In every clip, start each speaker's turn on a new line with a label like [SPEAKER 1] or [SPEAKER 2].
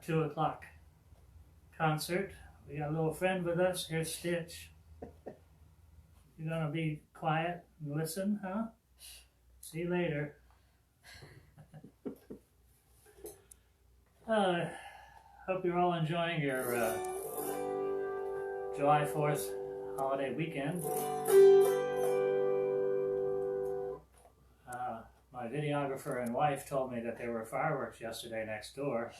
[SPEAKER 1] 2 o'clock concert. We got a little friend with us. Here's Stitch. You're gonna be quiet and listen, huh? See you later. Hope you're all enjoying your July 4th holiday weekend. My videographer and wife told me that there were fireworks yesterday next door.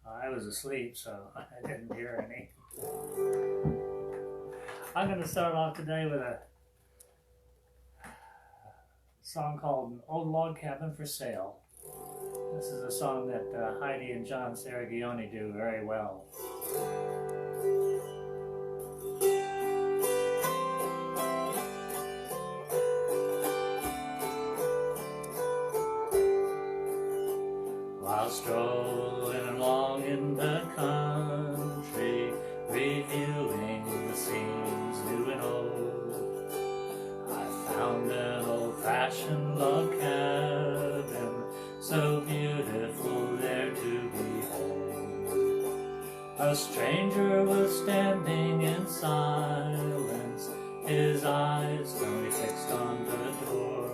[SPEAKER 1] I was asleep, so I didn't hear any. I'm going to start off today with a song called Old Log Cabin for Sale. This is a song that Heidi and John Saragione do very well. While strolling along in the country, reviewing the scenes new and old, I found an old-fashioned log cabin, so beautiful there to behold. A stranger was standing in silence, his eyes firmly fixed on the door.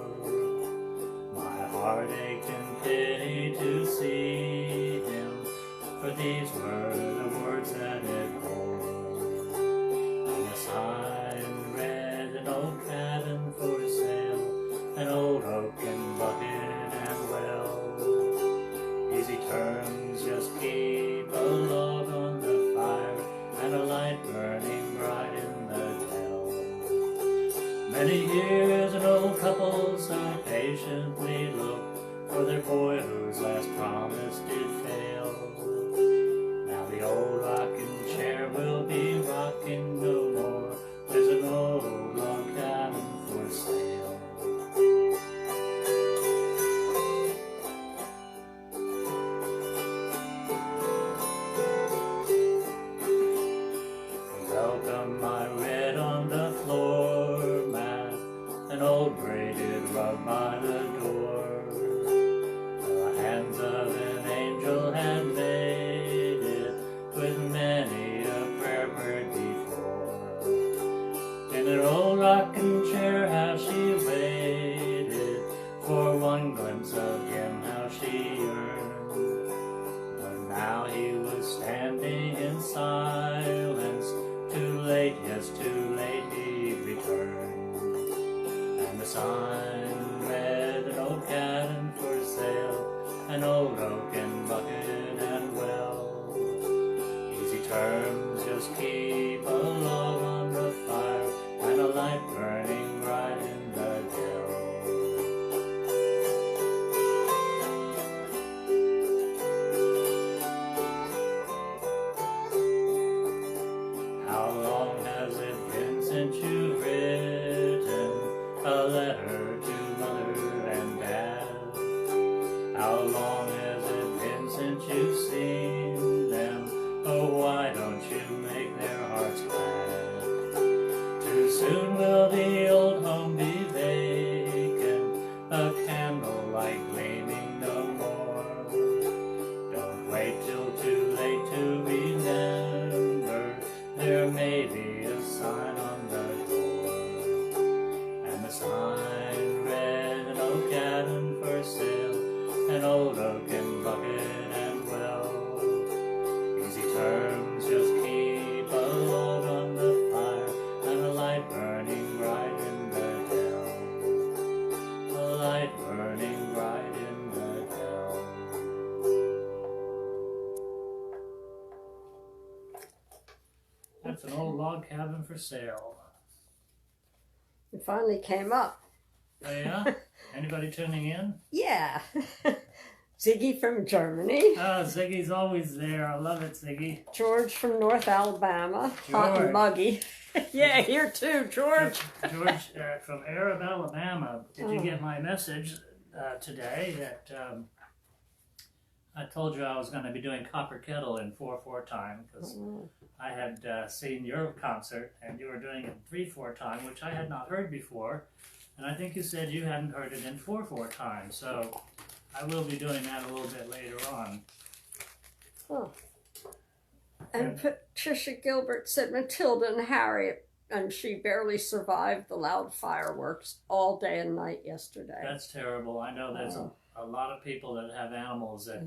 [SPEAKER 1] My heart ached in pity to see him, for these were the words that it bore. And the sign read, an old cabin for sale, an old oaken bucket and well. Easy terms, just keep a log on the fire, and a light burning bright in the dell. Many years an old couple so patiently looked for their boy whose last promise did fail. Now the old rocking chair will be rocking no more. There's an old log cabin for sale. Welcome, I read on the floor mat, an old braided rug by the door. The hands of an angel had made it, with many a prayer prayed before. In her old rocking chair how she waited, for one glimpse of him how she yearned. But now he was standing in silence, too late, yes, too late he'd returned. And the sign read, an old cabin for sale, an old oaken bucket and well. Easy terms, just keep a log on the fire, and a light burning bright in the dell. How long has it been since you've written a letter to Mother and Dad? How long has it been since you've seen them? Oh, why don't you make their hearts glad? Too soon will the old home be vacant, a candlelight gleaming no more. Don't wait till too late to remember, there may be a sign on the door. And the sign read, an old cabin for sale, an old oaken bucket and well. Easy terms, just keep a log on the fire, and a light burning bright in the dell. A light burning bright in the dell. That's an old log cabin for sale.
[SPEAKER 2] It finally came up.
[SPEAKER 1] Oh yeah? Anybody tuning in?
[SPEAKER 2] Yeah. Ziggy from Germany.
[SPEAKER 1] Oh, Ziggy's always there. I love it, Ziggy.
[SPEAKER 2] George from North Alabama. Hot
[SPEAKER 1] George.
[SPEAKER 2] and muggy. Yeah, here too, George.
[SPEAKER 1] George from Arab, Alabama. Did you get my message today that I told you I was going to be doing Copper Kettle in 4/4 time because I had seen your concert and you were doing it in 3/4 time, which I had not heard before. And I think you said you hadn't heard it in 4/4 time. So I will be doing that a little bit later on.
[SPEAKER 2] Oh. And Patricia Gilbert said Matilda and Harriet, and she barely survived the loud fireworks all day and night yesterday.
[SPEAKER 1] That's terrible. I know there's a lot of people that have animals that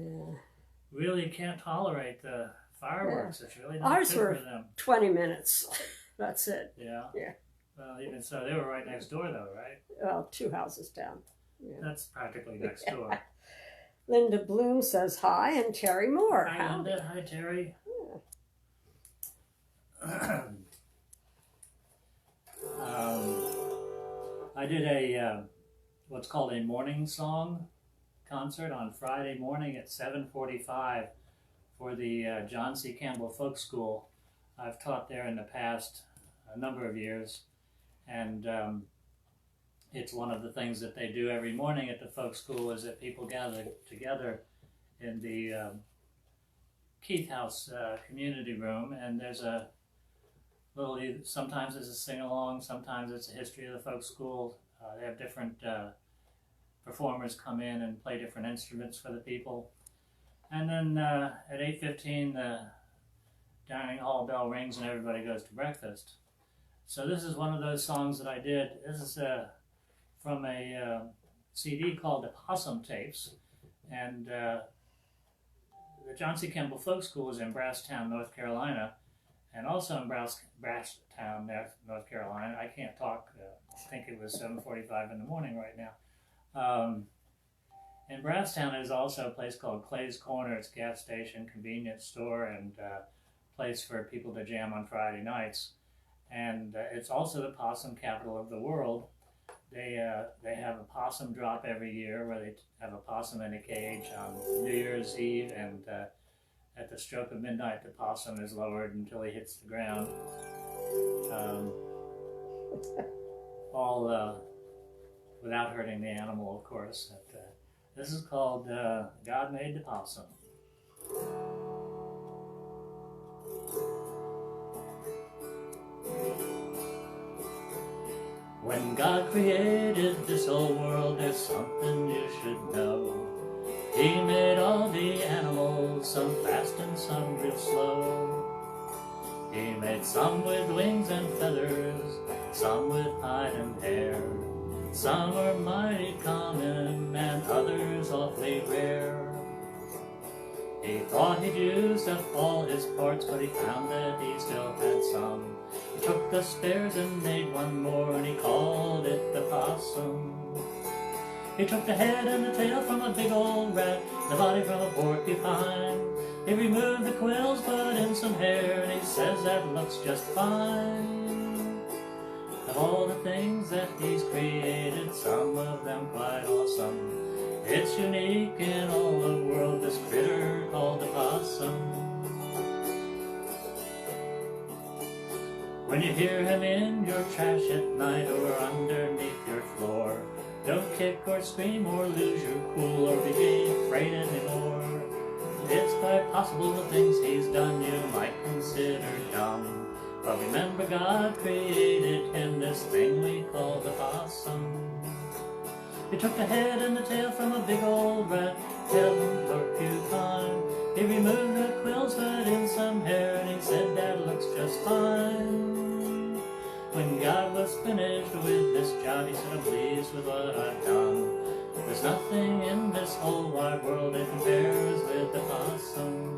[SPEAKER 1] really can't tolerate the fireworks. It's really not
[SPEAKER 2] Ours
[SPEAKER 1] good
[SPEAKER 2] were
[SPEAKER 1] for them.
[SPEAKER 2] 20 minutes. That's it.
[SPEAKER 1] Yeah?
[SPEAKER 2] Yeah.
[SPEAKER 1] Well, even so, they were right next door though, right?
[SPEAKER 2] Well, 2 houses down. Yeah.
[SPEAKER 1] That's practically next door.
[SPEAKER 2] Linda Bloom says hi, and Terry Moore.
[SPEAKER 1] Hi, Linda. Hi, Terry. I did a what's called a morning song concert on Friday morning at 7:45 for the John C. Campbell Folk School. I've taught there in the past a number of years, and it's one of the things that they do every morning at the folk school is that people gather together in the Keith House community room, and there's a little, sometimes it's a sing-along, sometimes it's a history of the folk school. They have different performers come in and play different instruments for the people. And then at 8:15 the dining hall bell rings and everybody goes to breakfast. So this is one of those songs that I did. This is from a CD called the Possum Tapes, and the John C. Campbell Folk School is in Brasstown, North Carolina, and also in Brasstown, North Carolina. I can't talk. I think it was 7:45 in the morning right now. In Brasstown there's also a place called Clay's Corner. It's a gas station, convenience store, and place for people to jam on Friday nights. And it's also the possum capital of the world. They have a possum drop every year where they have a possum in a cage on New Year's Eve, and at the stroke of midnight the possum is lowered until he hits the ground. All without hurting the animal, of course. This is called God Made the Possum. When God created this whole world, there's something you should know. He made all the animals, some fast and some real slow. He made some with wings and feathers, some with hide and hair. Some are mighty common and others awfully rare. He thought he'd used up all his parts, but he found that he still had some. He took the spares and made one more, and he called it the possum. He took the head and the tail from a big old rat, the body from a porcupine. He removed the quills, put in some hair, and he says that looks just fine. Of all the things that he's created, some of them quite awesome. It's unique in all the world, this critter called the possum. When you hear him in your trash at night or underneath your floor, don't kick or scream or lose your cool or be afraid anymore. It's quite possible the things he's done you might consider dumb. But remember, God created him, this thing we call the possum. He took the head and the tail from a big old rat, tail and porcupine. He removed the quills, put in some hair, and he said that looks just fine. When God was finished with this job, he said, I'm pleased with what I've done. There's nothing in this whole wide world that compares with the possum.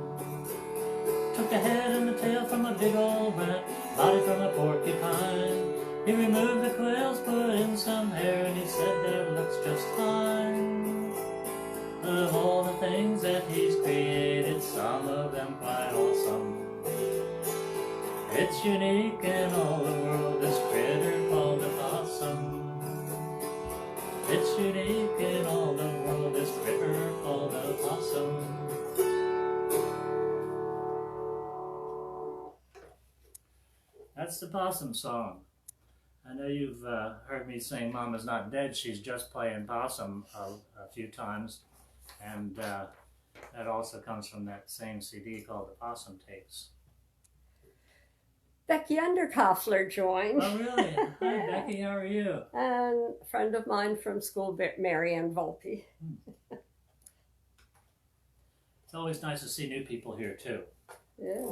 [SPEAKER 1] Took the head and the tail from a big old rat, body from a porcupine. He removed the quills, put in some hair, and he said that it looks just fine. Of all the things that he's created, some of them quite awesome. It's unique in all the world, this critter called the possum. It's unique in all the world, this critter called the possum. That's the possum song. I know you've heard me sing Mama's Not Dead, She's Just Playing Possum a few times, and that also comes from that same CD called the Possum Tapes.
[SPEAKER 2] Becky Underkoffler joined.
[SPEAKER 1] Oh, really? Hi, Becky, how are you?
[SPEAKER 2] And a friend of mine from school, Mary Ann Volpe.
[SPEAKER 1] It's always nice to see new people here too.
[SPEAKER 2] Yeah.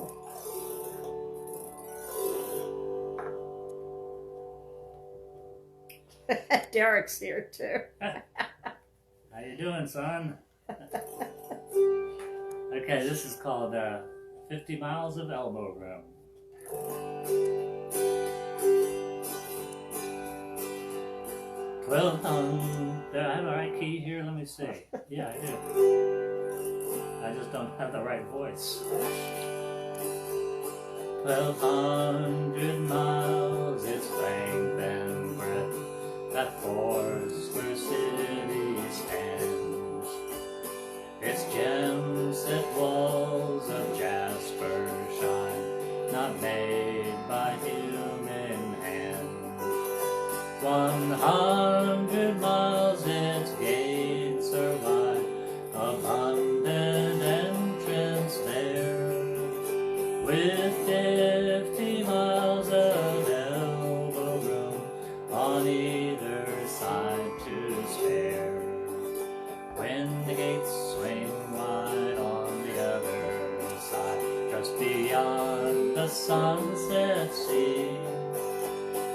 [SPEAKER 2] Derek's here too.
[SPEAKER 1] How you doing, son? Okay, this is called 50 Miles of Elbow Room. 1200. Do I have the right key here? Let me see. Yeah, I do. I just don't have the right voice. 1200 miles, its length and breadth, that Foursquare city stands. Its gem-set walls of jasper shine, not made by human hands. 100 miles, its gates are wide, abundant entrance there, with 50 miles of elbow room on either side to spare. When the gates swing wide on the other side, just beyond the sunset sea,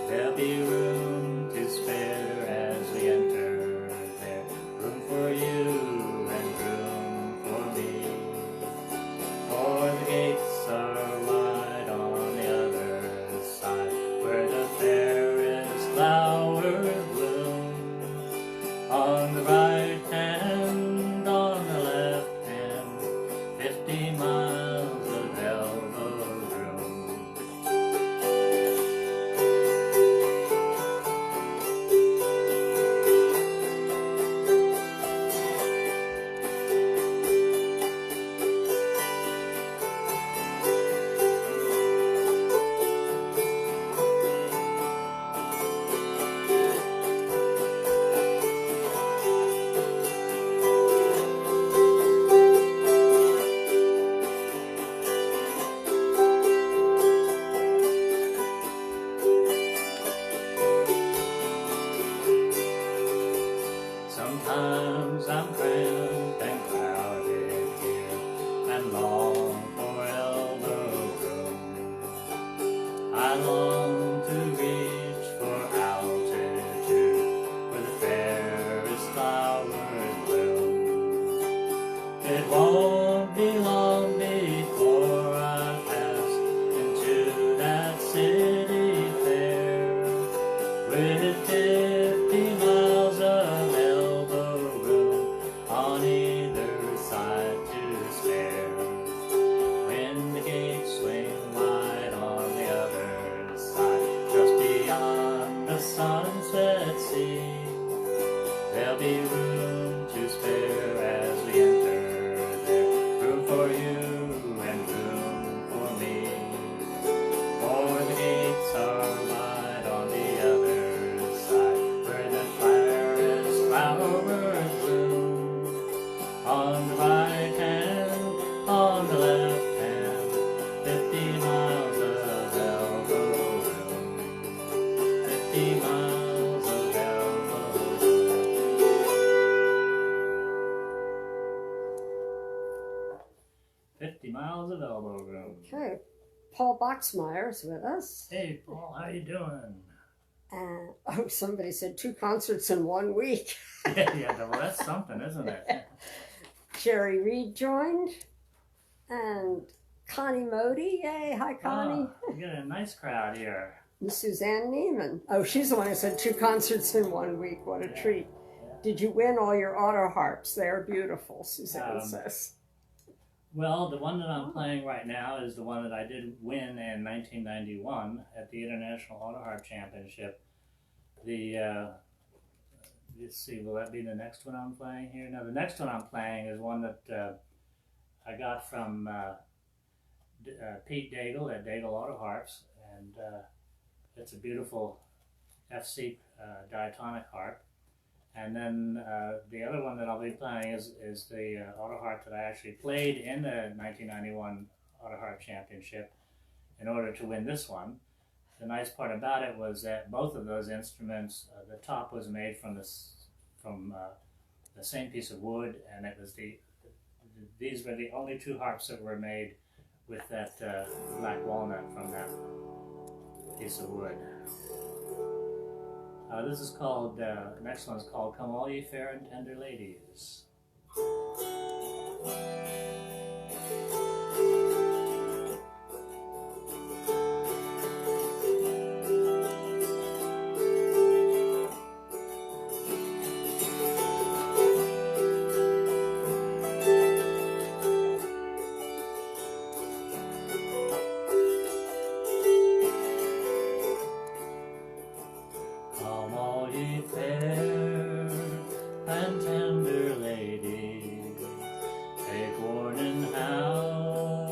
[SPEAKER 1] there'll be room to spare as we enter there. Room for you and room for me. For the gates are wide on the other side, where the fairest flowers bloom. On the right hand, on the left hand, 50 miles of elbow room. Sometimes I'm cramped and crowded here, and long for elbow room. I long to reach for altitude, where the fairest flowers bloom. It won't be long before I pass into that city fair, with 50 miles of elbow room on either side to spare. When the gates swing wide on the other side, just beyond the sunset sea, there'll be room to spare as we enter there. Room for you and room for me. For the gates are wide on the other side, where the fairest flowers bloom. On the right hand, on the left hand, 50 miles of elbow room. 50 miles of elbow room. 50 miles of elbow room.
[SPEAKER 2] Okay. Paul Boxmeyer's with us.
[SPEAKER 1] Hey, Paul, how you doing?
[SPEAKER 2] Oh, somebody said 2 concerts in 1 week.
[SPEAKER 1] Yeah, well, that's something, isn't it?
[SPEAKER 2] Jerry Reed joined, and Connie Modi. Yay, hi Connie.
[SPEAKER 1] Oh, you got a nice crowd here.
[SPEAKER 2] And Suzanne Neiman. Oh, she's the one who said 2 concerts in 1 week. What a treat. Did you win all your auto harps? They're beautiful, Suzanne says.
[SPEAKER 1] Well, the one that I'm playing right now is the one that I did win in 1991 at the International Auto Harp Championship. Let's see, will that be the next one I'm playing here? No, the next one I'm playing is one that I got from Pete Daigle at Daigle Auto Harps, and it's a beautiful FC diatonic harp. And then the other one that I'll be playing is the auto harp that I actually played in the 1991 Auto Harp Championship in order to win this one. The nice part about it was that both of those instruments, the top was made from the same piece of wood, and it was the these were the only two harps that were made with that black walnut from that piece of wood. This is called, next one is called Come All Ye Fair and Tender Ladies. Come all ye fair and tender ladies, take warning how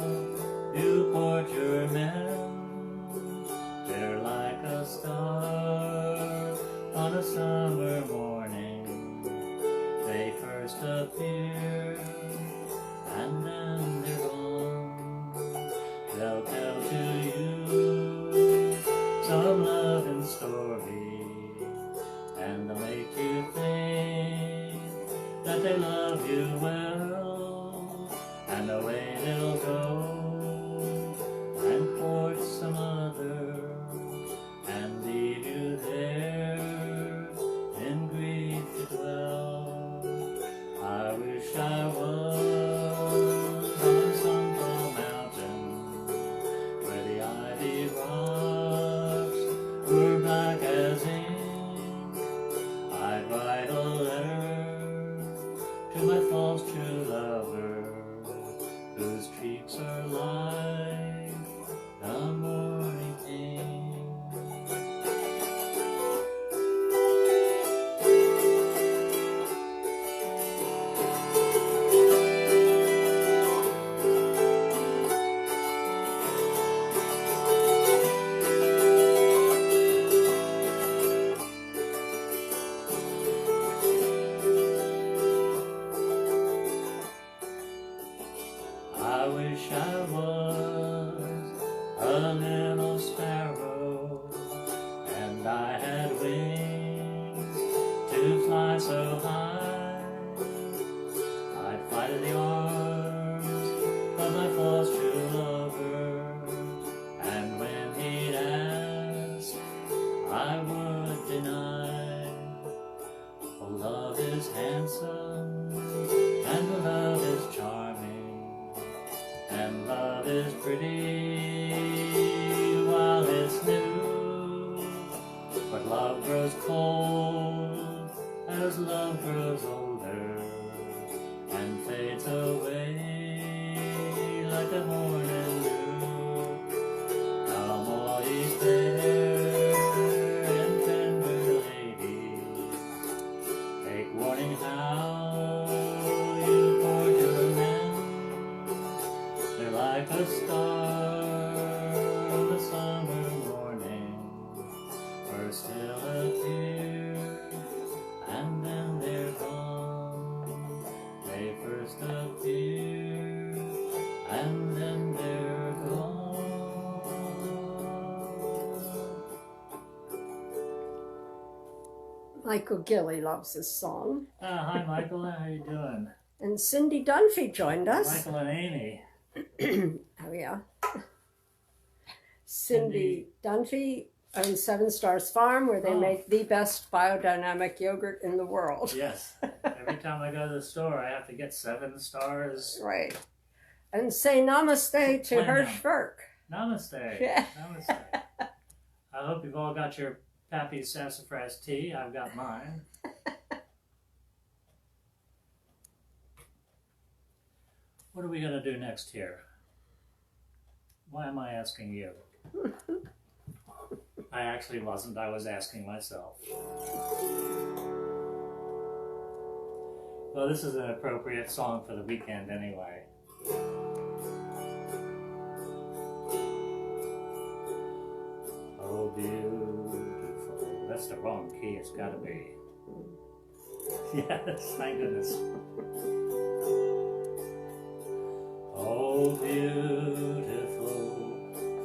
[SPEAKER 1] you court your men. They're like a star on a summer morning. They first appear and then they're gone. They'll tell to you some loving story, and they'll make you think that they love you well, and away they'll go and court some other and leave you there in grief to dwell. I wish I was on some tall mountain where the ivy rocks were black as ink. I'd write a letter to my false true lover, whose cheeks are like the morning pink. I wish I was a little sparrow, and I had wings to fly so high. I'd fly to the arms of my false true lover, and when he'd ask, I would deny. Oh, love is handsome, and love is charming, and love is pretty while it's new, but love grows cold as love grows older, and fades away like the morning dew. Come all ye fair and tender ladies, take warning how you court your men. They're like a star on the summer morning, first they'll appear and then they're gone. They first appear and then they're gone.
[SPEAKER 2] Michael Gilly loves this song.
[SPEAKER 1] Hi Michael, how you doing?
[SPEAKER 2] And Cindy Dunphy joined us.
[SPEAKER 1] Michael and Amy.
[SPEAKER 2] Oh, yeah. Cindy Dunphy owns Seven Stars Farm, where they make the best biodynamic yogurt in the world.
[SPEAKER 1] Yes. Every time I go to the store, I have to get 7 stars.
[SPEAKER 2] Right. And say namaste to Hirsch Burke.
[SPEAKER 1] Namaste.
[SPEAKER 2] Yeah.
[SPEAKER 1] Namaste. I hope you've all got your Pappy's Sassafras tea. I've got mine. What are we going to do next here? Why am I asking you? I actually wasn't. I was asking myself. Well, this is an appropriate song for the weekend anyway. Oh, beautiful. That's the wrong key. It's got to be. Yes, thank goodness. Oh, beautiful,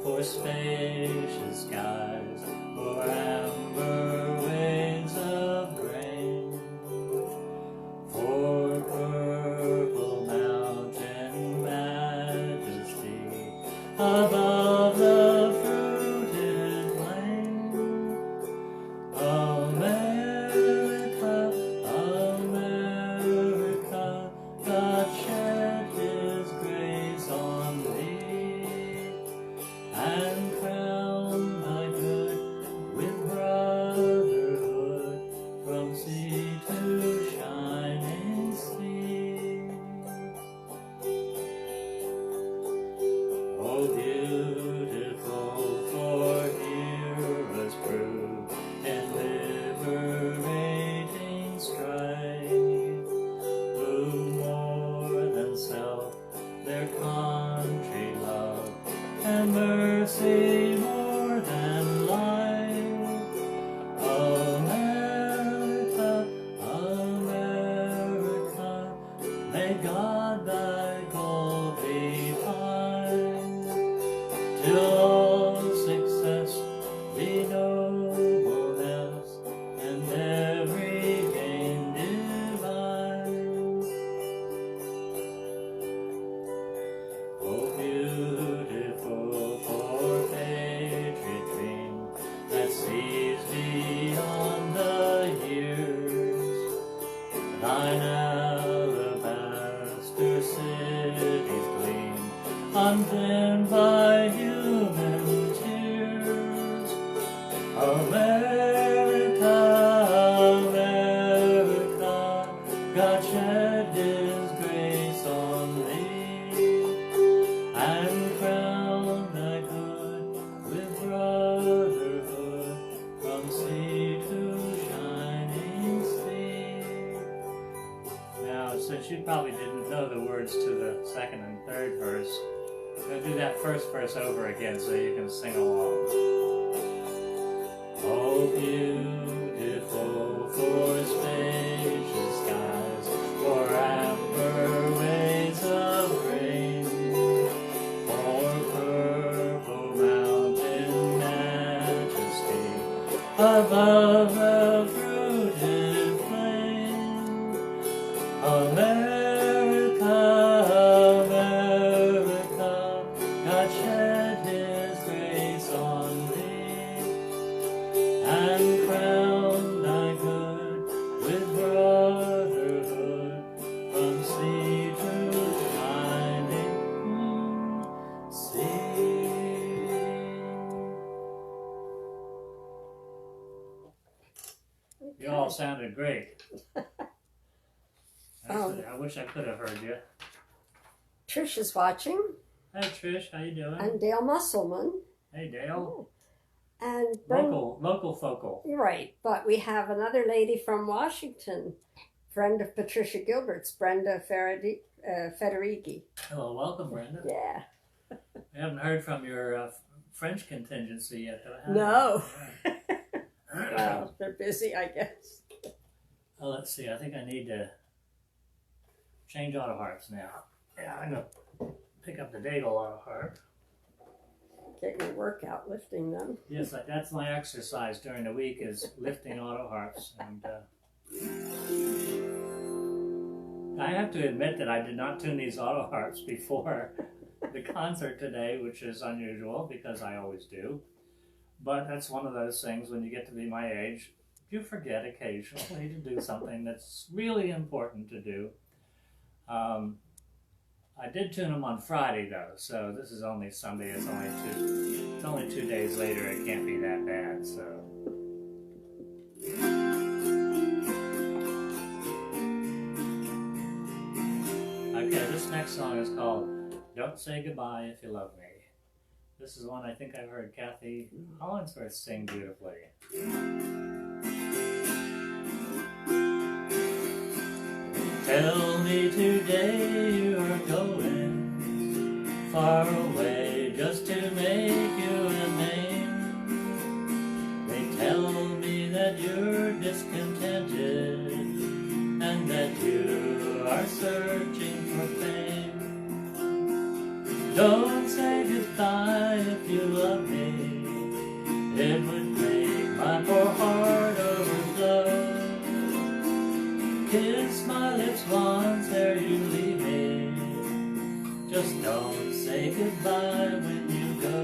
[SPEAKER 1] for spacious skies, for amber waves of grain, for purple mountains above the fruited plain. America, America, God shed His grace on thee, and crown thy good with brotherhood from sea to shining sea. Oh, beautiful, for heroes prove in liberating strife, who more than self their country love, and mercy more than life. America, America, may God thy goal be fine, till all success be nobleness, and every gain divine. Oh, beautiful for patriot dream that sees beyond the years, thine alabaster cities gleam, undimmed by human tears. America, America, God shed His grace on thee, and crown thy good with brotherhood from sea to shining sea. Now, since you probably didn't know the words to the second and third verse, I'm going to do that first verse over again so you can sing along. Oh, beautiful for spacious skies, for amber waves of rain, for purple mountain majesty above the fruited plain. America, America, God shed His grace on thee, and crown thy good with brotherhood from sea to shining sea. You all sounded great. I wish I could have heard you.
[SPEAKER 2] Trish is watching,
[SPEAKER 1] Hey Trish, how you doing?
[SPEAKER 2] and Dale Musselman.
[SPEAKER 1] Hey Dale.
[SPEAKER 2] And
[SPEAKER 1] Local focal.
[SPEAKER 2] Right, but we have another lady from Washington, friend of Patricia Gilbert's, Brenda Federighi.
[SPEAKER 1] Hello, welcome Brenda.
[SPEAKER 2] Yeah.
[SPEAKER 1] I haven't heard from your French contingency yet, though.
[SPEAKER 2] No.
[SPEAKER 1] Yeah.
[SPEAKER 2] Well, they're busy, I guess.
[SPEAKER 1] Well, let's see. I think I need to change auto harps now. Yeah, I'm going to pick up the Daigle auto harp.
[SPEAKER 2] Get your workout lifting them.
[SPEAKER 1] Yes, that's my exercise during the week is lifting auto harps. And I have to admit that I did not tune these auto harps before the concert today, which is unusual because I always do. But that's one of those things when you get to be my age, you forget occasionally to do something that's really important to do. I did tune them on Friday though, so this is only Sunday. It's only 2 days later. It can't be that bad. So. Okay, this next song is called "Don't Say Goodbye If You Love Me." This is one I think I've heard Kathy Hollinsworth sing beautifully. Tell me today you are going far away just to make you a name. They tell me that you're discontented and that you are searching for fame. Don't say goodbye if you love me. It would make my poor heart overflow. Kiss my lips once ere you leave me. Just don't say goodbye when you go.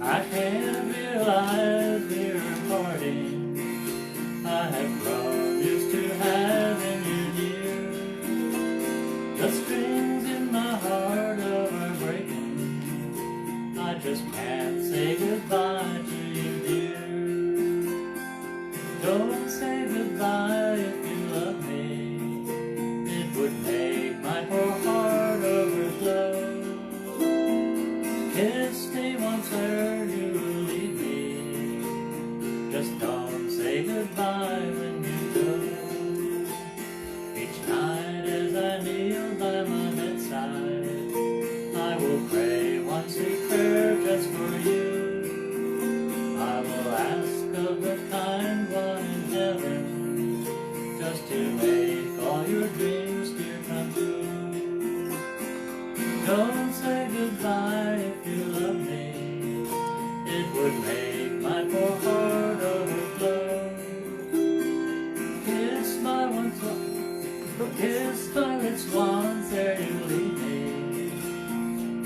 [SPEAKER 1] I can't realize we're parting. I have grown used to having you near. The strings in my heart are breaking. I just can't say goodbye to you, dear. Don't say goodbye if you love me. It would make my poor heart overflow. Kiss me once where you leave me. Just don't say goodbye when you go. Each night as I kneel by my bedside, I will pray one sweet prayer just for you. I will ask of the kind one in heaven, just to make all your dreams, dear, come true. Don't say goodbye if you love me. It would make my poor heart overflow. Kiss my lips once ere you leave me.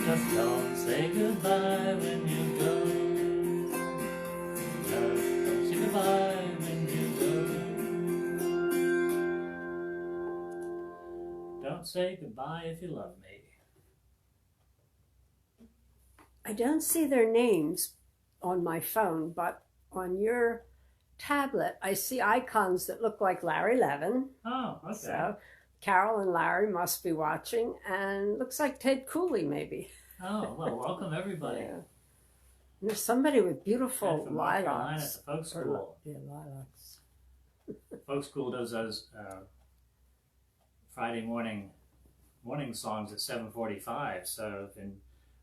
[SPEAKER 1] Just don't say goodbye when you go. Just don't say goodbye when you go. Don't say goodbye if you love me.
[SPEAKER 2] I don't see their names on my phone, but on your tablet, I see icons that look like Larry Levin.
[SPEAKER 1] Oh, okay.
[SPEAKER 2] So Carol and Larry must be watching, and looks like Ted Cooley, maybe.
[SPEAKER 1] Oh, well, welcome everybody.
[SPEAKER 2] Yeah. And there's somebody with beautiful
[SPEAKER 1] From North Carolina at
[SPEAKER 2] lilacs.
[SPEAKER 1] the Folk School.
[SPEAKER 2] Yeah, lilacs.
[SPEAKER 1] Folk School does those Friday morning songs at 7:45. So if you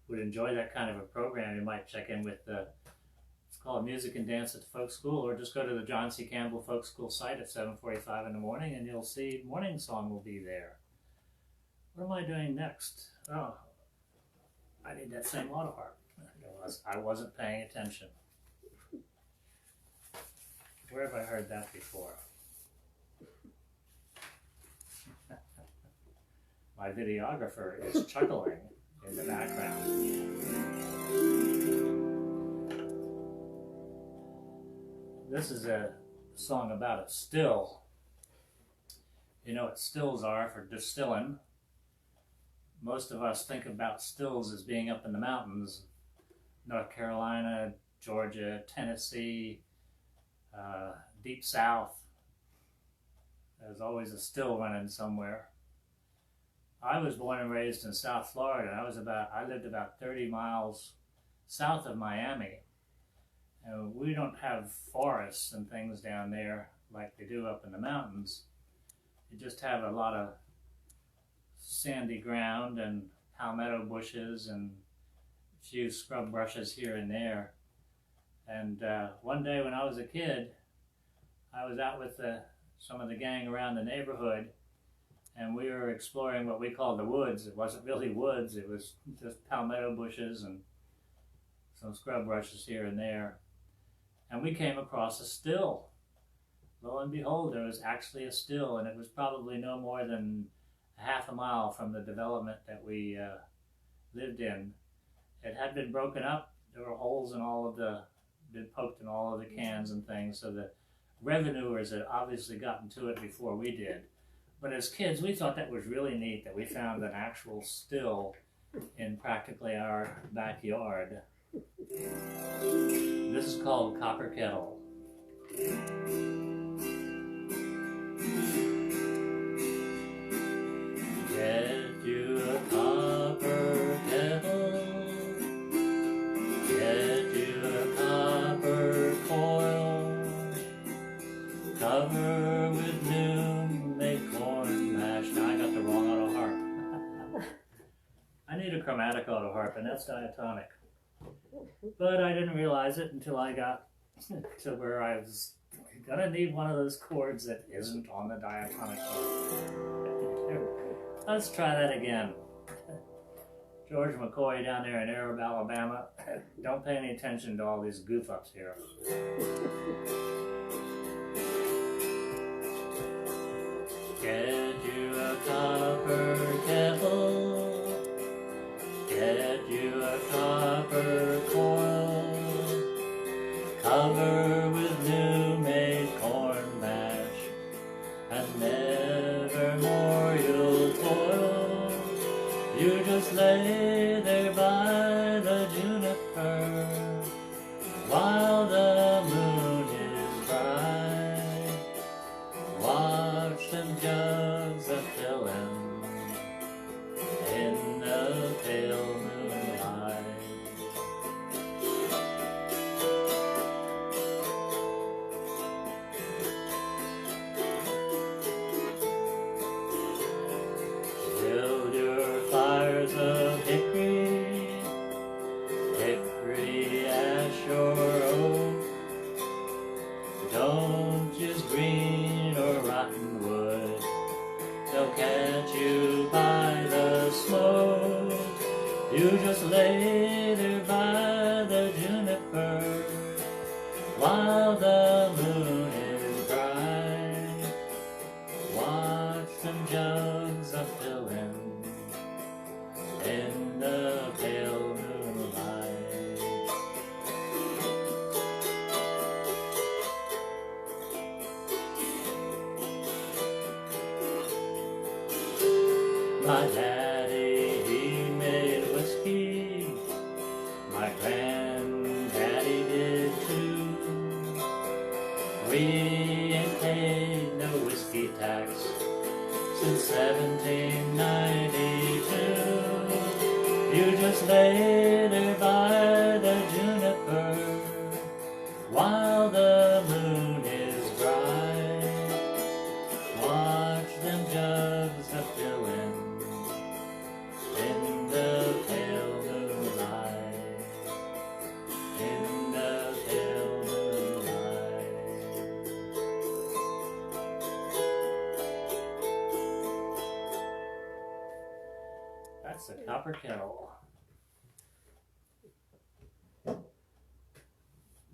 [SPEAKER 1] would enjoy that kind of a program, you might check in with the, it's called Music and Dance at the Folk School, or just go to the John C. Campbell Folk School site at 7:45 in the morning, and you'll see morning song will be there. What am I doing next? Oh, I need that same auto harp. I wasn't paying attention. Where have I heard that before? My videographer is chuckling in the background. This is a song about a still. You know what stills are for distilling. Most of us think about stills as being up in the mountains. North Carolina, Georgia, Tennessee, deep south. There's always a still running somewhere. I was born and raised in South Florida. I lived about 30 miles south of Miami. And we don't have forests and things down there like they do up in the mountains. You just have a lot of sandy ground and palmetto bushes and a few scrub brushes here and there. And one day when I was a kid, I was out with some of the gang around the neighborhood, and we were exploring what we called the woods. It wasn't really woods, it was just palmetto bushes and some scrub brushes here and there. And we came across a still. Lo and behold, there was actually a still, and it was probably no more than a half a mile from the development that we lived in. It had been broken up. There were holes in been poked in all of the cans and things, so the revenuers had obviously gotten to it before we did. But as kids, we thought that was really neat that we found an actual still in practically our backyard. This is called Copper Kettle. Get you a copper kettle, get you a copper coil, cover Cover with new made corn mash. Now I got the wrong auto harp. I need a chromatic auto harp, and that's diatonic. But I didn't realize it until I got to where I was gonna need one of those chords that isn't on the diatonic harp. Let's try that again. George McCoy down there in Arab, Alabama. Don't pay any attention to all these goof-ups here. Get you a copper kettle, get you a copper coil, cover with new made corn mash, and never more you'll toil. You just lay there by the juniper while the moon is bright. Watch them jugs a-fillin' in the pale moonlight. Build your fires of hickory, hickory, ash, or oak. Don't use green or rotten wood, they'll catch you by the smoke. You just lay there by the juniper while the moon is bright. Watch them jugs a-fillin' in the pale moonlight. My daddy, he made whiskey, my granddaddy did too. We ain't paid no whiskey tax since 1792. You just lay there by the juniper while the moon is bright. Watch them jugs a-fillin' in the pale moonlight, in the pale moonlight. That's the copper kettle.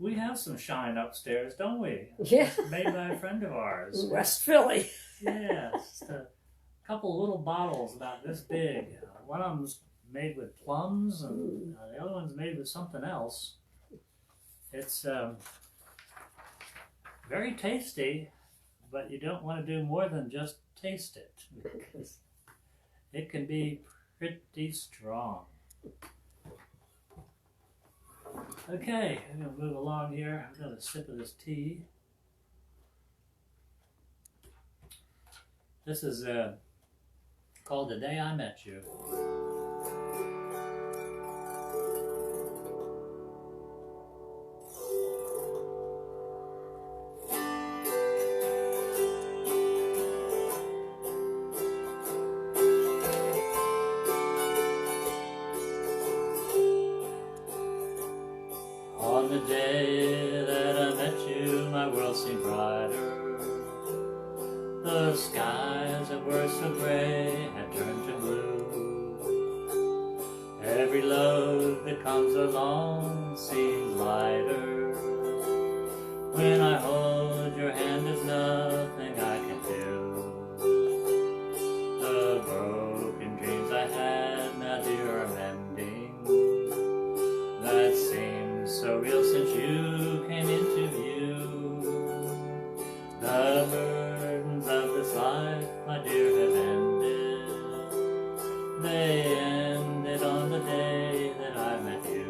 [SPEAKER 1] We have some shine upstairs, don't we?
[SPEAKER 2] Yeah.
[SPEAKER 1] Made by a friend of ours.
[SPEAKER 2] West Philly.
[SPEAKER 1] Yeah, just a couple little bottles about this big. One of them's made with plums, and the other one's made with something else. It's very tasty, but you don't want to do more than just taste it, because it can be pretty strong. Okay, I'm going to move along here. I'm going to sip of this tea. This is called The Day I Met You. On the day that I met you, my world seemed brighter. The skies that were so gray had turned to blue. Every load that comes along seems lighter. When I hold your hand, there's nothing I can do. The broken dreams I had, now dear, are mending. That seems so real since you came into view. The burdens of this life, my dear, have ended. They ended on the day that I met you.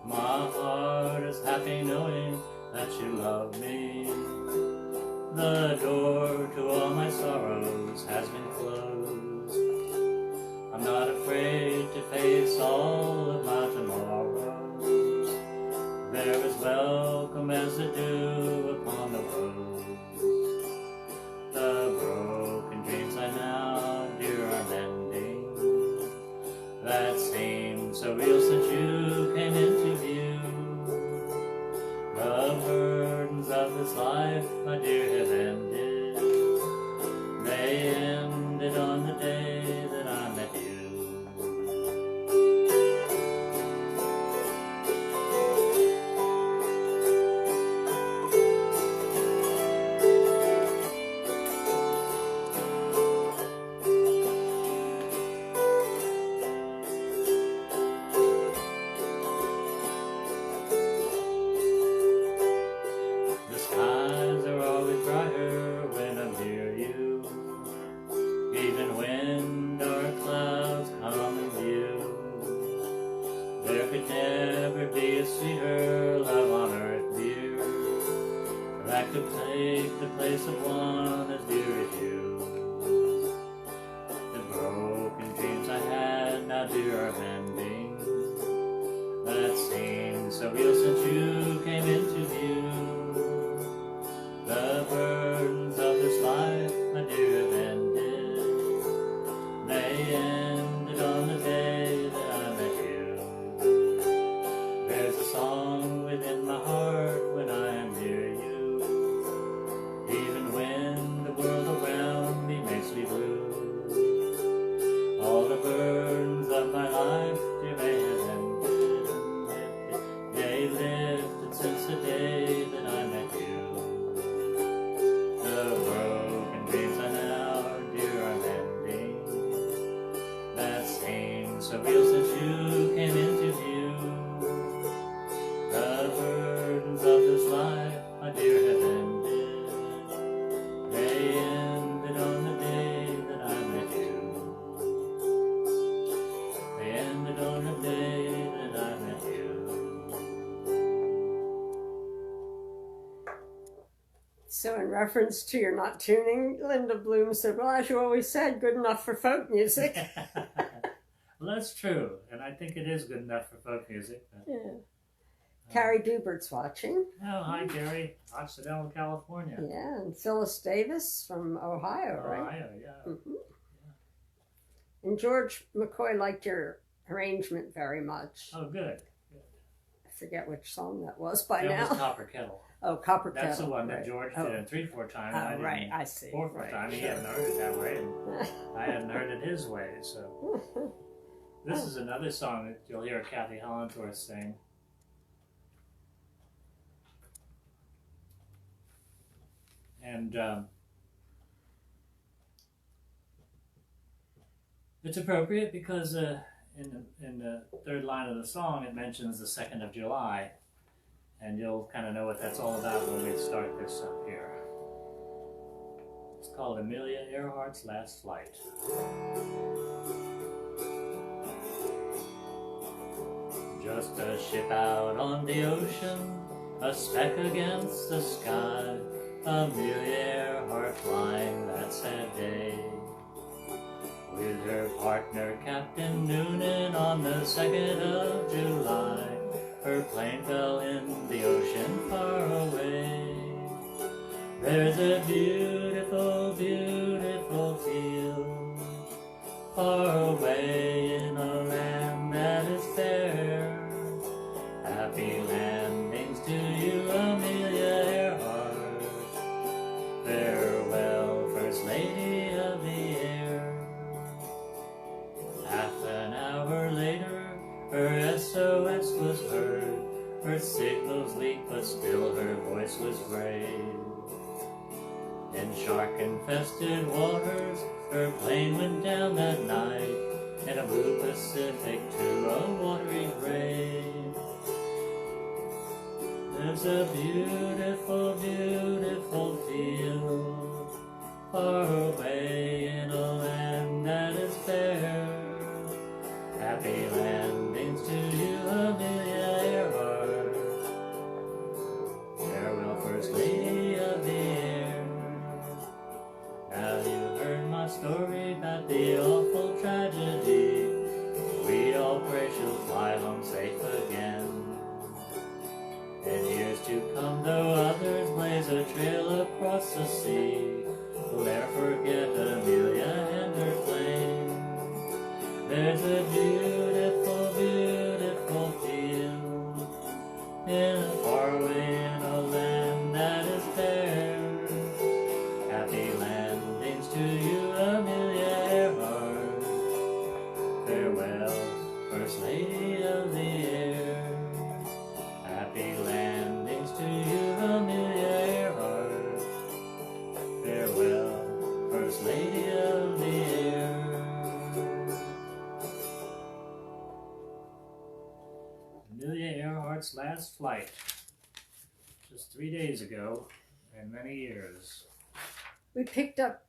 [SPEAKER 1] My heart is happy knowing that you love me. The door to all my sorrows has been closed. I'm not afraid to face all of my tomorrows. They're as welcome as the dew upon the rose. The broken dreams I now, dear, are mending, that seemed so real since you came into view. The burdens of this life, my dear, have ended. They ended on the day that I met you. The skies are always brighter when I'm near you, even when dark clouds come in view. There could never be a sweeter love on earth, dear, that could take the place of one as dear as you. The broken dreams I had now, dear, are mending, that seemed so real since you came into view. The burdens of this life, my dear, have ended. They ended on the day that I met you. There's a song within my heart when I am near you, even when the world around me makes me blue. All the burdens of my life, dear, may have ended and lifted. They lifted since the day that I met you. The broken dreams I now, dear, are mending, that seemed so real since you came into view. The burdens of this life, my dear, have ended. They ended on the day that I met you. They ended on the day that I met you.
[SPEAKER 2] So in reference to your not tuning, Linda Bloom said, well, as you always said, good enough for folk music.
[SPEAKER 1] Well, that's true, and I think it is good enough for folk music. But,
[SPEAKER 2] Yeah. Carrie Dubert's watching.
[SPEAKER 1] oh, hi, Gary. Occidental, California.
[SPEAKER 2] Yeah, and Phyllis Davis from Ohio, right?
[SPEAKER 1] Ohio, yeah.
[SPEAKER 2] Mhm. And George McCoy liked your arrangement very much.
[SPEAKER 1] Oh, good.
[SPEAKER 2] I forget which song that was by
[SPEAKER 1] That
[SPEAKER 2] now.
[SPEAKER 1] was Copper Kettle.
[SPEAKER 2] Oh, Copper
[SPEAKER 1] That's
[SPEAKER 2] Kettle.
[SPEAKER 1] the one that
[SPEAKER 2] right.
[SPEAKER 1] George
[SPEAKER 2] Oh.
[SPEAKER 1] did 3-4 times. and I
[SPEAKER 2] Oh,
[SPEAKER 1] did
[SPEAKER 2] right, I see.
[SPEAKER 1] 4
[SPEAKER 2] Right.
[SPEAKER 1] times. He hadn't heard it that way, and I hadn't heard it his way. So this is another song that you'll hear Kathy Hollandsworth sing. And it's appropriate because in the third line of the song it mentions the 2nd of July, and you'll kind of know what that's all about when we start this up here. It's called Amelia Earhart's Last Flight. Just a ship out on the ocean, a speck against the sky, Amelia Earhart flying that sad day. With her partner Captain Noonan on the 2nd of July, her plane fell in the ocean far away. There's a beautiful, beautiful field far away in a land that is fair. Happy landings to you, Amelia Earhart. Farewell, First Lady of the Air. Half an hour later, her SOS was heard. Her signals leaked, but still her voice was brave. In shark-infested waters, her plane went down that night, in a blue Pacific to a watery grave. There's a beautiful, beautiful field far away in a land that is fair. Happy landings to you, Amelia Earhart. fly home safe again. In years to come, though others blaze a trail across the sea, we'll never forget Amelia and her flame. There's a beautiful, beautiful field far away in a land that is fair. Happy landings to you, Amelia Earhart. Farewell, First Lady of the Air. Happy landings to you, Amelia Earhart. Farewell, First Lady of the Air. Amelia Earhart's last flight, just 3 days ago, and many years.
[SPEAKER 2] We picked up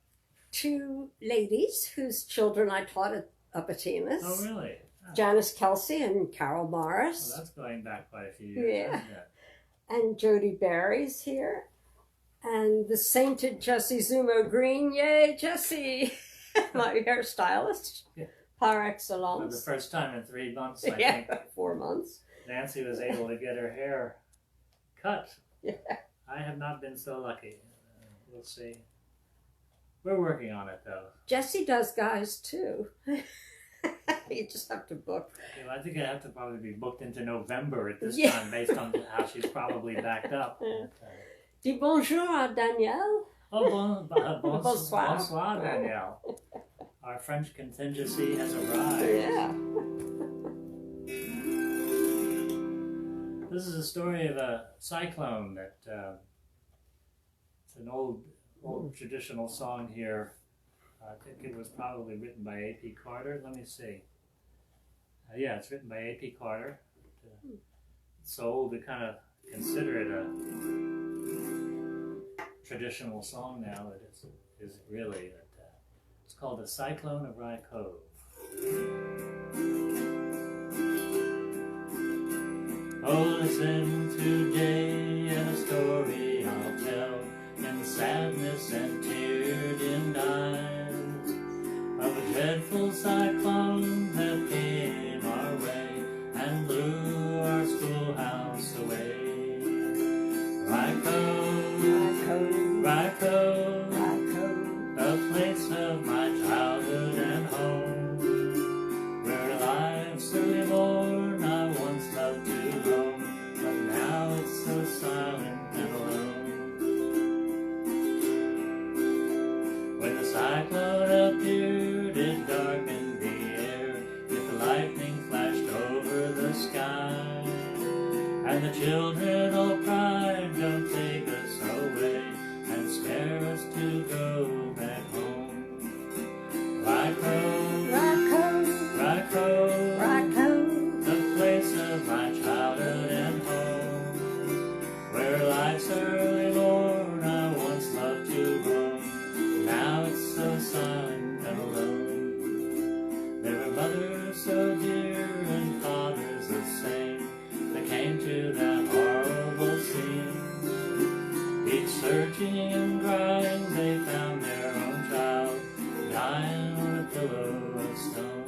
[SPEAKER 2] 2 ladies whose children I taught at Upatimus.
[SPEAKER 1] Oh, really? Oh.
[SPEAKER 2] Janice Kelsey and Carol Morris.
[SPEAKER 1] Well, that's going back quite a few years.
[SPEAKER 2] Yeah.
[SPEAKER 1] Isn't it?
[SPEAKER 2] And Jody Barry's here. And the sainted Jessie Zumo Green. Yay, Jessie! My hairstylist.
[SPEAKER 1] Yeah.
[SPEAKER 2] Par
[SPEAKER 1] For the
[SPEAKER 2] excellence.
[SPEAKER 1] first time in 3 months, I
[SPEAKER 2] Yeah,
[SPEAKER 1] think
[SPEAKER 2] 4 months.
[SPEAKER 1] Nancy was able to get her hair cut.
[SPEAKER 2] Yeah.
[SPEAKER 1] I have not been so lucky. We'll see. We're working on it, though.
[SPEAKER 2] Jessie does guys too. You just have to book.
[SPEAKER 1] Okay, well, I think I have to probably be booked into November at this
[SPEAKER 2] Yeah.
[SPEAKER 1] time, based on how she's probably backed up.
[SPEAKER 2] Yeah. Dis bonjour à Danielle.
[SPEAKER 1] Oh,
[SPEAKER 2] Bonsoir.
[SPEAKER 1] bonsoir, Danielle. Our French contingency has arrived.
[SPEAKER 2] Yeah.
[SPEAKER 1] This is a story of a cyclone that it's an old traditional song here. I think it was probably written by A.P. Carter. Let me see. Yeah, it's written by A.P. Carter. It's so old we kind of consider it a traditional song now. It is really. It's called The Cyclone of Rye Cove. Oh, listen today and a story I'll tell, in sadness and tear-dimmed eyes, of a dreadful cyclone that came our way and blew our schoolhouse away. Rye Cove, Rye Cove, a place of my childhood and home, where life's early morn I once loved to roam, but now it's so silent and alone. When the cyclone appeared, it darkened the air, with lightning flashed over the sky, and the children all cried, "Don't take us away and spare us to go back home." Rye Cove, Rye Cove, the place of my childhood and home, where life's early morn I once loved to roam. Now it's so silent and alone. There were mothers so dear and fathers the same that came to that horrible scene. Each searching and crying, they found their own child dying on a pillow of stone.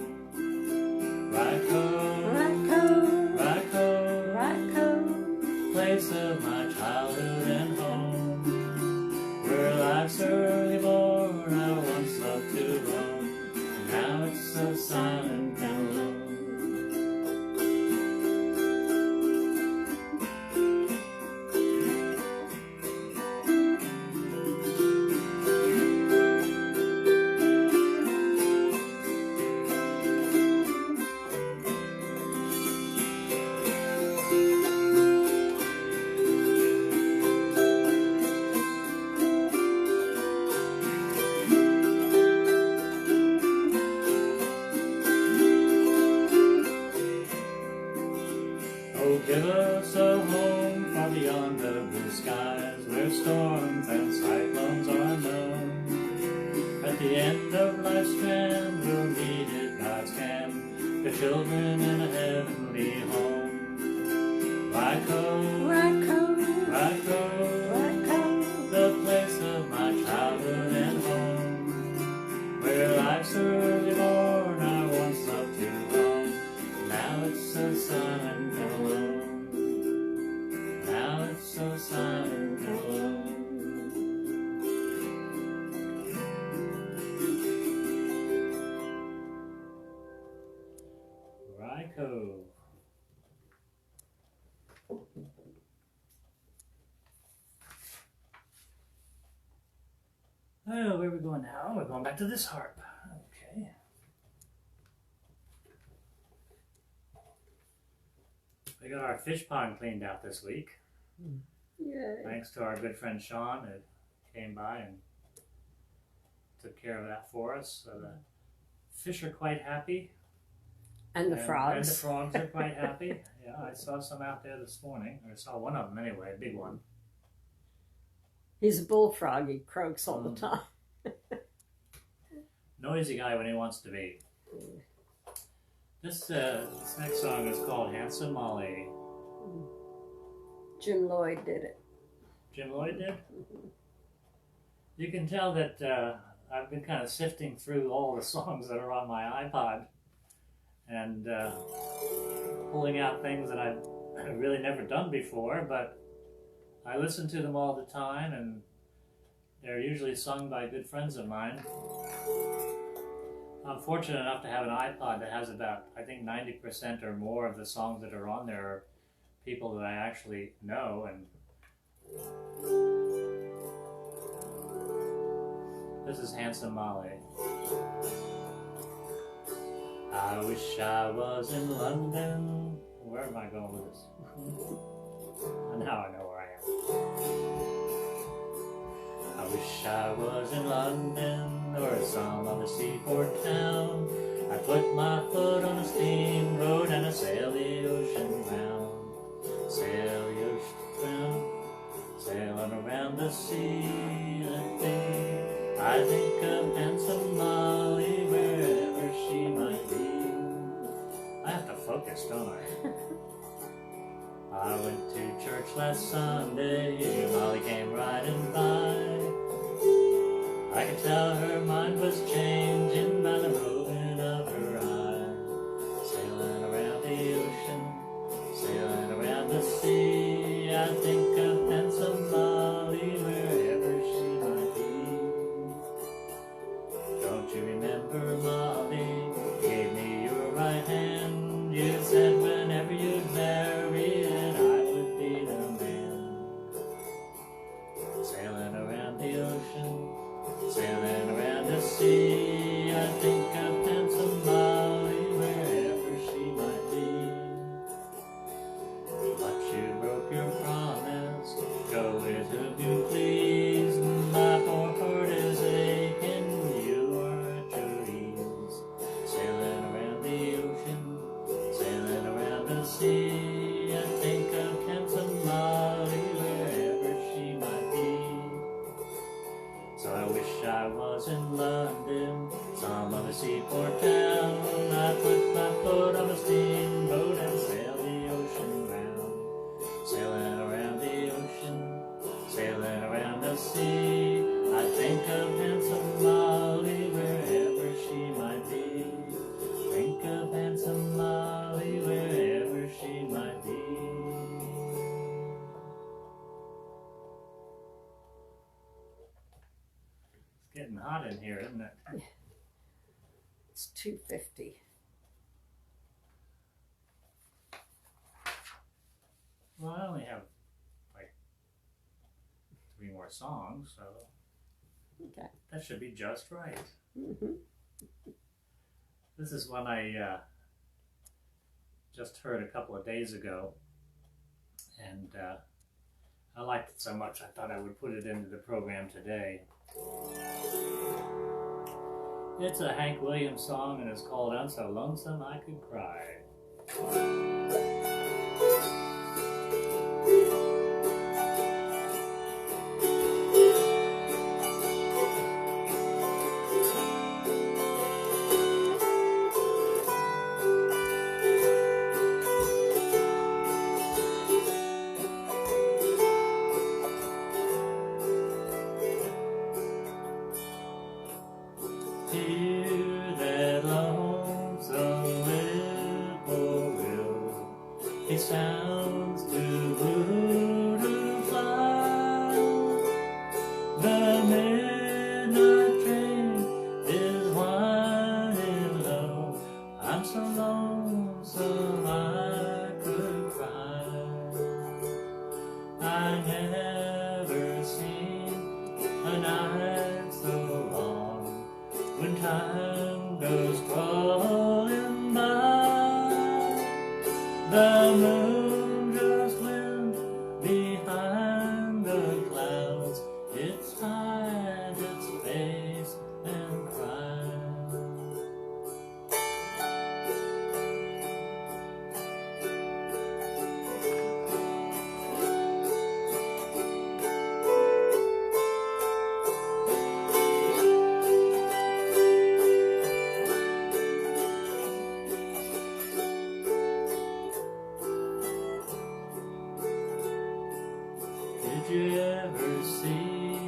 [SPEAKER 1] Rye Cove, Rye Cove, place of my childhood and home, where life's early morn I once loved to roam, and now it's so silent and alone. Oh, give us a home far beyond the blue skies, where storms and cyclones are known. At the end of life's strand, we'll meet at God's hand, the children in a heavenly home. Rye Cove, Rye Cove, the place of my childhood and home, where life's early morn I once loved to roam. Now it's so silent and alone. Now it's so silent and alone. Rye Cove. Oh, where are we going now? We're going back to this harp. Okay. We got our fish pond cleaned out this week.
[SPEAKER 2] Yay.
[SPEAKER 1] Thanks to our good friend Sean, who came by and took care of that for us. So the fish are quite happy.
[SPEAKER 2] And the frogs.
[SPEAKER 1] And the frogs are quite happy. Yeah, I saw some out there this morning. Or I saw one of them anyway, a big one.
[SPEAKER 2] He's a bullfrog. He croaks all the time.
[SPEAKER 1] Noisy guy when he wants to be. This next song is called Handsome Molly.
[SPEAKER 2] Jim Lloyd did it.
[SPEAKER 1] Jim Lloyd did? You can tell that I've been kind of sifting through all the songs that are on my iPod and pulling out things that I've really never done before, but I listen to them all the time, and they're usually sung by good friends of mine. I'm fortunate enough to have an iPod that has about, I think, 90% or more of the songs that are on there are people that I actually know. And this is Handsome Molly. I wish I was in London. Where am I going with this? Now I know where I am. I wish I was in London or some other seaport town. I put my foot on a steamboat and I sail the ocean round. Sail the ocean round, sailing around the sea. I think of handsome Molly wherever she might be. I have to focus, don't I? I went to church last Sunday, Molly came riding by. I could tell her mind was changing by the movement of her eye. Sailing around the ocean, sailing around the sea. I think of handsome Molly wherever she might be. Don't you remember, Molly, gave me your right hand. You said whenever you'd marry it, I would be the man. Sailing around the ocean, sailing around the sea. I think of handsome Molly wherever she might be. But you broke your promise, go with whom you please. My poor heart is aching, you are at your ease. Sailing around the ocean, sailing around the sea. I think of handsome Molly wherever she might be. So I wish I was in London, some other seaport town. I put my foot on a steamboat and sail the ocean round. Sailing around the ocean, sailing around the sea. I think of handsome Molly wherever she might be. Think of handsome Molly wherever she might be. It's getting hot in here, isn't it?
[SPEAKER 2] It's 2:50.
[SPEAKER 1] Well, I only have like 3 more songs, so
[SPEAKER 2] Okay.
[SPEAKER 1] that should be just right.
[SPEAKER 2] Mm-hmm.
[SPEAKER 1] This is one I just heard a couple of days ago, and I liked it so much I thought I would put it into the program today. It's a Hank Williams song, and it's called I'm So Lonesome I Could Cry. Hear that lonesome whippoorwill it sounds too blue to fly. The midnight train is winding low. I'm so lonesome I could cry. I never seen a night so long when time goes crawling by. The moon just went behind the clouds. It's hide its face and cry. Did you ever see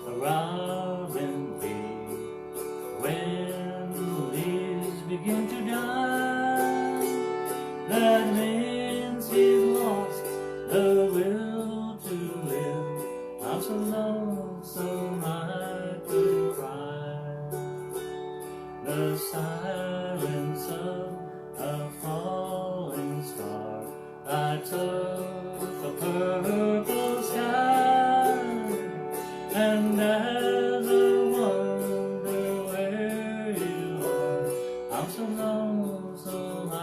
[SPEAKER 1] a robin weep when leaves begin to die? That means he's lost the will to live. I'm so lonesome I could cry. The silence of a falling star lights up a purple sky, and as I wonder where you are, I'm so lonesome I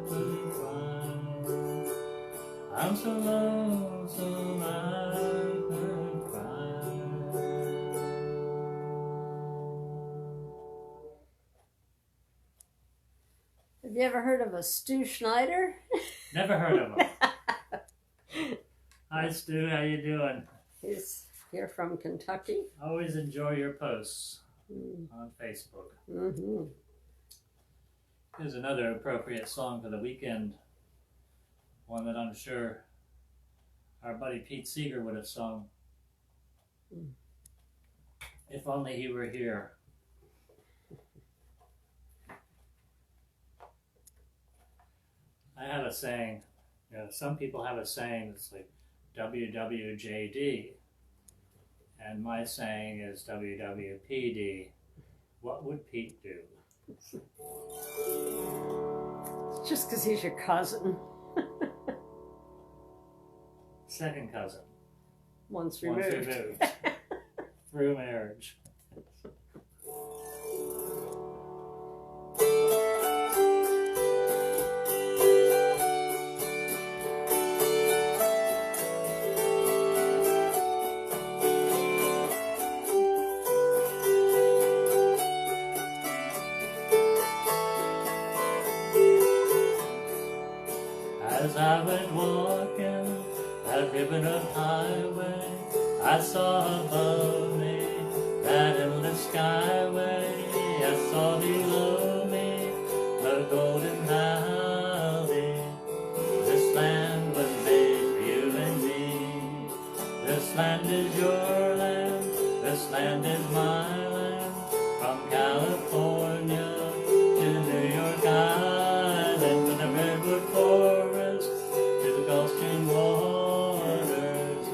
[SPEAKER 1] could cry. I'm so lonesome I could cry.
[SPEAKER 2] Have you ever heard of a Stu Schneider?
[SPEAKER 1] Never heard of him. Hi Stu, how you doing?
[SPEAKER 2] He's here from Kentucky.
[SPEAKER 1] Always enjoy your posts on Facebook.
[SPEAKER 2] Mm-hmm.
[SPEAKER 1] Here's another appropriate song for the weekend. One that I'm sure our buddy Pete Seeger would have sung. If only he were here. I have a saying, some people have a saying that's like WWJD, and my saying is WWPD. What would Pete do?
[SPEAKER 2] Just because he's your cousin.
[SPEAKER 1] Second cousin.
[SPEAKER 2] Once removed.
[SPEAKER 1] Through marriage. As I went walking that ribbon of highway, I saw above me that endless skyway. I saw below me the golden valley. This land was made for you and me. This land is your land, this land is my land. From California to New York Island, from the redwood forest to the Gulf Stream waters.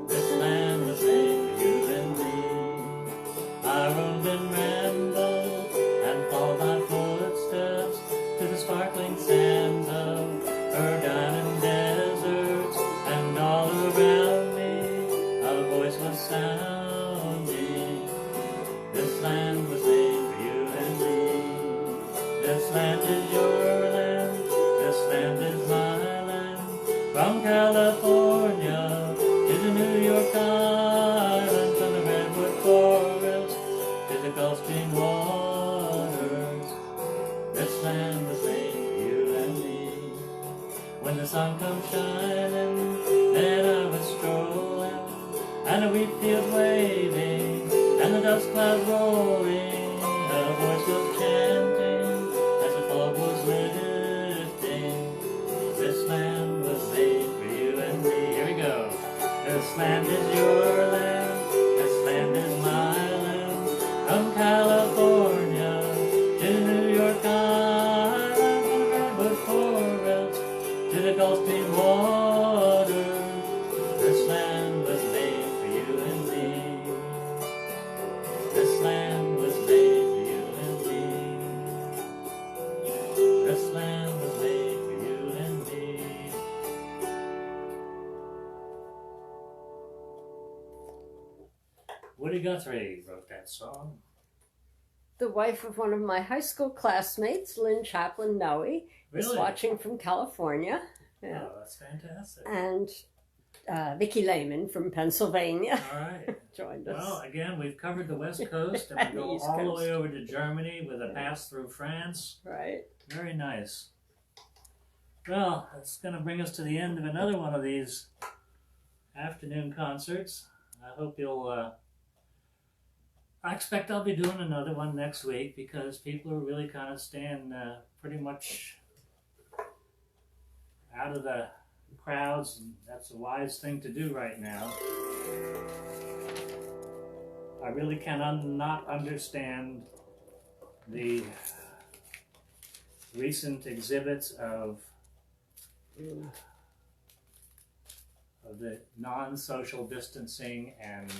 [SPEAKER 1] This land was made for you and me. I roamed and rambled and followed my footsteps to the sparkling sands of her diamond deserts, and all around me a voice was sounding. This land was made for you and me. This land is your land, this land is my land. From California to the New York Island, from the redwood forest to the Gulf Stream waters. This land was made for you and me. When the sun comes shining, then I was strolling, and the wheat fields waving, and the dust clouds rolling. A voice was chanting as the fog was lifting. This land was made for you and me. Here we go. This land is your land, this land is my land. From California to New York Island, from the redwood forest to to the Gulf Stream water. This land was made for you and me. This land was made for you and me. This land was made for you and me. Woody Guthrie wrote that song.
[SPEAKER 2] The wife of one of my high school classmates, Lynn Chaplin Noe, is
[SPEAKER 1] Really?
[SPEAKER 2] watching from California. Yeah.
[SPEAKER 1] Oh, that's fantastic.
[SPEAKER 2] And Vicki Lehman from Pennsylvania
[SPEAKER 1] All right.
[SPEAKER 2] joined us.
[SPEAKER 1] Well, again, we've covered the West Coast and we go
[SPEAKER 2] East
[SPEAKER 1] all the
[SPEAKER 2] Coast.
[SPEAKER 1] way over to Germany with a pass through France.
[SPEAKER 2] Right.
[SPEAKER 1] Very nice. Well, that's going to bring us to the end of another one of these afternoon concerts. I hope you'll... I expect I'll be doing another one next week because people are really kind of staying pretty much out of the crowds, and that's a wise thing to do right now. I really not understand the recent exhibits of the non-social distancing and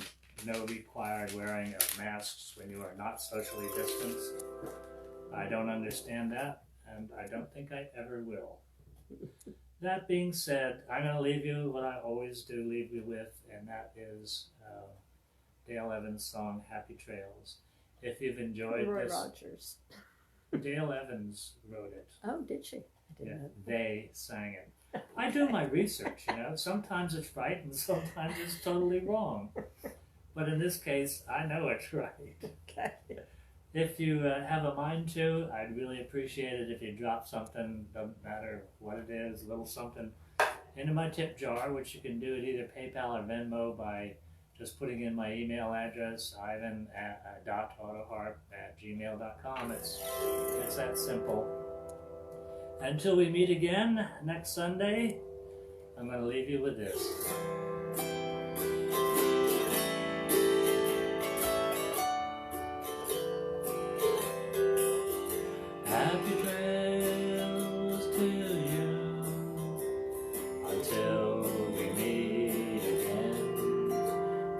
[SPEAKER 1] no required wearing of masks when you are not socially distanced. I don't understand that, and I don't think I ever will. That being said, I'm going to leave you what I always do leave you with, and that is Dale Evans' song, Happy Trails. If you've enjoyed
[SPEAKER 2] Roy
[SPEAKER 1] this...
[SPEAKER 2] Rogers.
[SPEAKER 1] Dale Evans wrote it.
[SPEAKER 2] Oh, did she? I
[SPEAKER 1] Yeah,
[SPEAKER 2] didn't know.
[SPEAKER 1] they sang it. I do my research, you know. Sometimes it's right and sometimes it's totally wrong. But in this case, I know it's right.
[SPEAKER 2] Okay.
[SPEAKER 1] If you have a mind to, I'd really appreciate it if you drop something, doesn't matter what it is, a little something, into my tip jar, which you can do at either PayPal or Venmo by just putting in my email address, ivan.autoharp@gmail.com. It's that simple. Until we meet again next Sunday, I'm going to leave you with this. Happy trails to you until we meet again.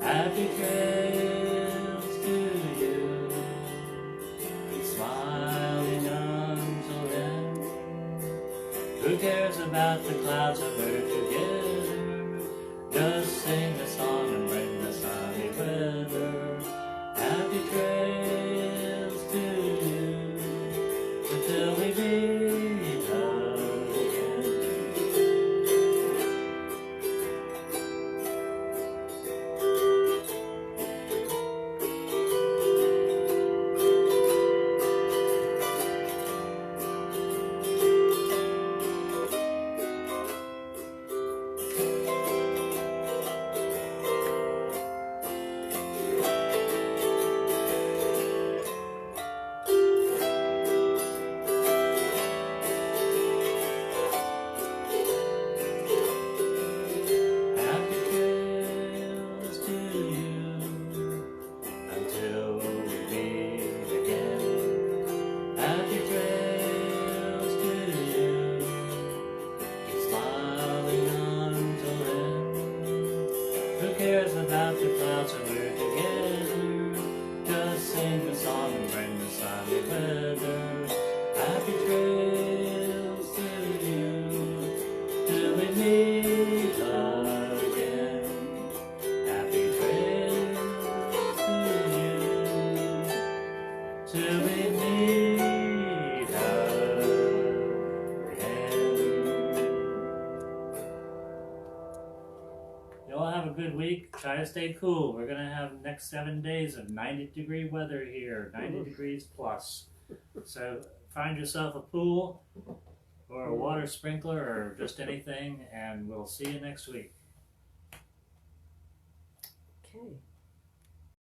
[SPEAKER 1] Happy trails to you, keep smiling until then. Who cares about the clouds when we're together? Just sing a song and bring the sunny weather. Happy trails to you until we meet again. Happy trails to you until we meet again. Happy trails to you, keep smiling until then. Who cares about the clouds when we're together? Just sing the song and bring the sunny weather. Happy trails to you till we meet again. Happy trails to you till we meet again. You all have a good week. Try to stay cool. We're going to have next 7 days of 90-degree weather here, 90 degrees plus. So find yourself a pool or a water sprinkler or just anything, and we'll see you next week.
[SPEAKER 2] Okay.